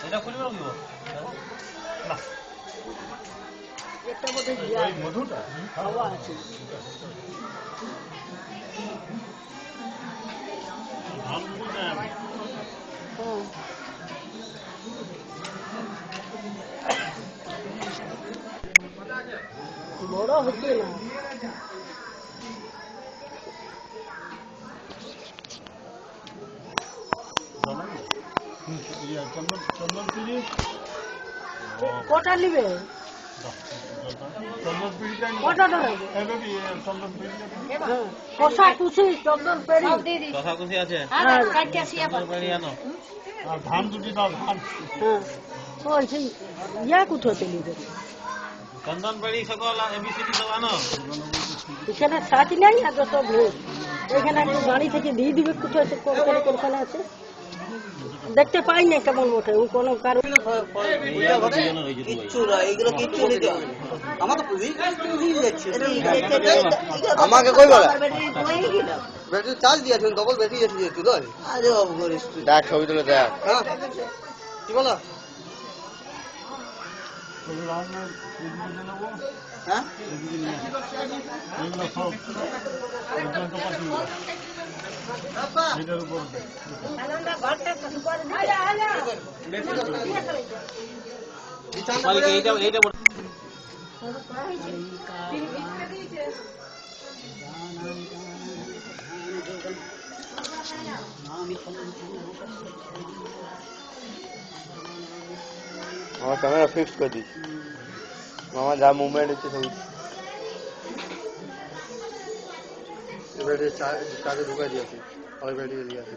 এটা খুলবে না না এটা মধ্যে ওই মধুটা হাওয়া আছে বড় হচ্ছে না কটা নিবে কষাকুচি চন্দন পেড়ি কষাকুচি আছে ধান দুটি দাও ধান ওই সেই ইয়া কুঠোতে নিবে চন্দন পেড়ি সকল এবিসিডি সব আনো এখানে ছাঁচ নেই আর যত ভোগ এখানে একটু গাড়ি থেকে দিয়ে দিবে কুঠোতে কোনখানে আছে দেখতে পাই না কেমন ওঠে ও কোনো কারণ আমাকে কই বলে ব্যাটারি চার্জ দিয়েছেন ডবল ব্যাটারি এসে দিয়েছো তো আরে বাবু করিস দেখ ছবি তুলে দেখ হ্যাঁ কি বলো হ্যাঁ আমার ক্যামেরা ফিক্স করে দিস মামা যা মুভমেন্ট হচ্ছে সব ব্যাটারি চার্জে ঢুকাই দিয়েছি অনেক ব্যাটারি দিয়ে আছে